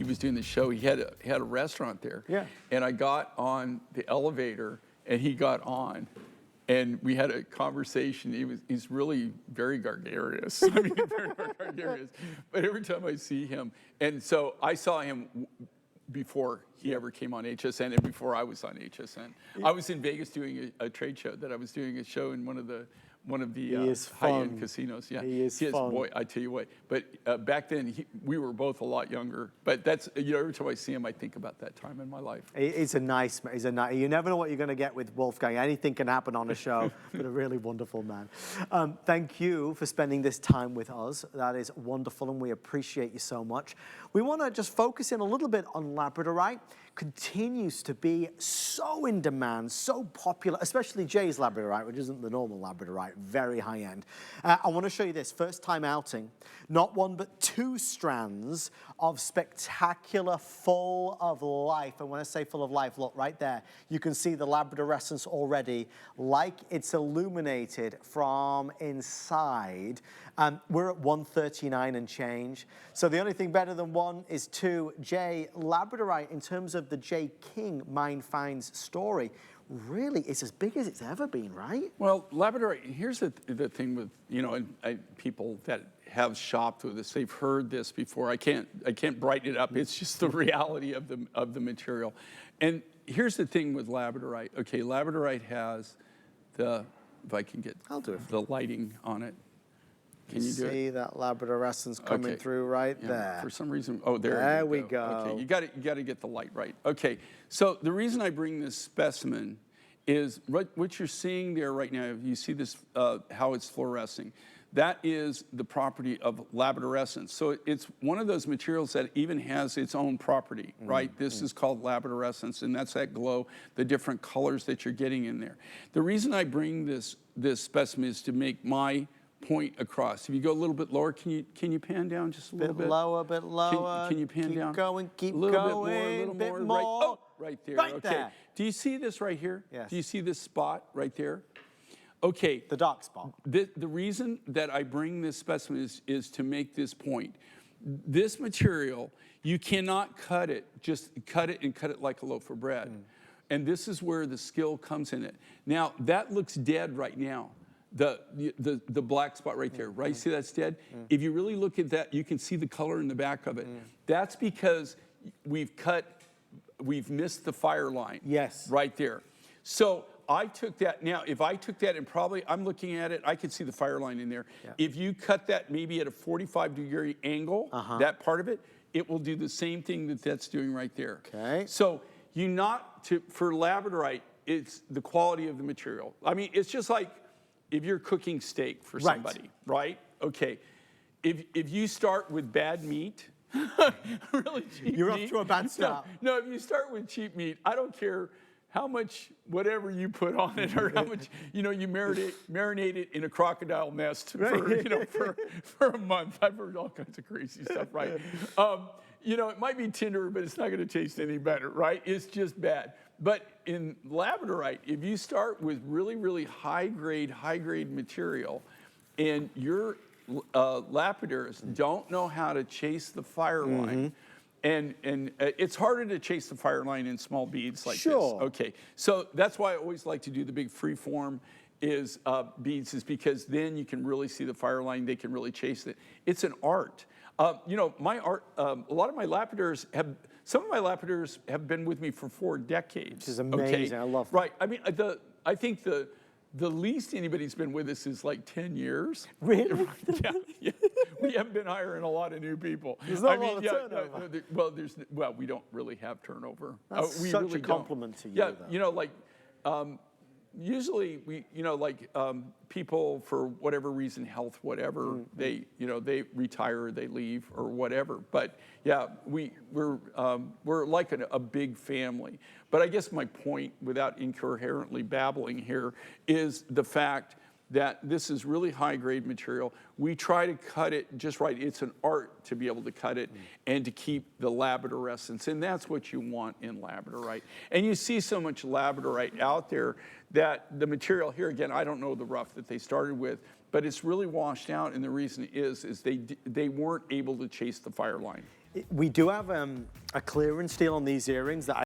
he was doing the show. He had a restaurant there. Yeah. And I got on the elevator, and he got on, and we had a conversation. He's really very gregarious. I mean, very gregarious. But every time I see him, and so I saw him before he ever came on HSN and before I was on HSN. I was in Vegas doing a trade show. That I was doing a show in one of the high-end casinos. Yeah, he is fun. Boy, I tell you what. But back then, we were both a lot younger. But that's, every time I see him, I think about that time in my life. He's a nice. You never know what you're going to get with Wolfgang. Anything can happen on a show, but a really wonderful man. Thank you for spending this time with us. That is wonderful, and we appreciate you so much. We want to just focus in a little bit on Labradorite. Continues to be so in demand, so popular, especially Jay's Labradorite, which isn't the normal Labradorite, very high end. I want to show you this first time outing, not one but 2 strands of spectacular, full of life. And when I say full of life, look right there, you can see the Labradorescence already, like it's illuminated from inside. We're at 139 and change. So the only thing better than 1 is 2. Jay, Labradorite, in terms of the Jay King Mine Finds story, really it's as big as it's ever been, right? Well, Labradorite, here's the thing with, people that have shopped with us, they've heard this before. I can't brighten it up. It's just the reality of the material. And here's the thing with Labradorite. Okay, Labradorite has if I can get the lighting on it. Can you do it? See that Labradorescence coming through right there. For some reason, there we go. Okay, you got to get the light right. Okay, so the reason I bring this specimen is what you're seeing there right now. You see this, how it's fluorescing. That is the property of Labradorescence. So it's one of those materials that even has its own property, right? This is called Labradorescence, and that's that glow, the different colors that you're getting in there. The reason I bring this specimen is to make my point across. If you go a little bit lower, can you pan down just a little bit? Bit lower. Can you pan down? Keep going, a little bit more. Right there. Right okay. there. Do you see this right here? Yes. Do you see this spot right there? Okay. The dark spot. The reason that I bring this specimen is to make this point. This material, you cannot cut it, just cut it like a loaf of bread. And this is where the skill comes in it. Now, that looks dead right now. The black spot right there, right? See that's dead? If you really look at that, you can see the color in the back of it. That's because we've missed the fire line. Yes. Right there. So I took that, now if I took that and I'm looking at it, I could see the fire line in there. Yeah. If you cut that maybe at a 45-degree angle, that part of it, it will do the same thing that's doing right there. Okay. So for Labradorite, it's the quality of the material. I mean, it's just like, if you're cooking steak for somebody, right? Okay, if you start with bad meat, really cheap meat. You're off to a bad start. No, if you start with cheap meat, I don't care how much whatever you put on it or how much, you marinate it in a crocodile nest for a month. I've heard all kinds of crazy stuff, right? It might be tender, but it's not going to taste any better, right? It's just bad. But in Labradorite, if you start with really, really high grade material, and your lapidars don't know how to chase the fire line, and it's harder to chase the fire line in small beads like this. Okay, so that's why I always like to do the big freeform beads, is because then you can really see the fire line. They can really chase it. It's an art. My art. A lot of my lapidars some of my lapidars have been with me for 4 decades. Which is amazing. Okay? I love that. Right. I mean, I think the least anybody's been with us is like 10 years. Really? Yeah. We haven't been hiring a lot of new people. There's not a lot of turnover. Well, we don't really have turnover. That's we such really a compliment to you. Yeah, though. Usually people for whatever reason, health, whatever, they retire, they leave or whatever. But yeah, we're like a big family. But I guess my point, without incoherently babbling here, is the fact that this is really high-grade material. We try to cut it just right. It's an art to be able to cut it and to keep the Labradorescence, and that's what you want in Labradorite. And you see so much Labradorite out there that the material here, again, I don't know the rough that they started with, but it's really washed out, and the reason is they weren't able to chase the fire line. We do have a clearance deal on these earrings that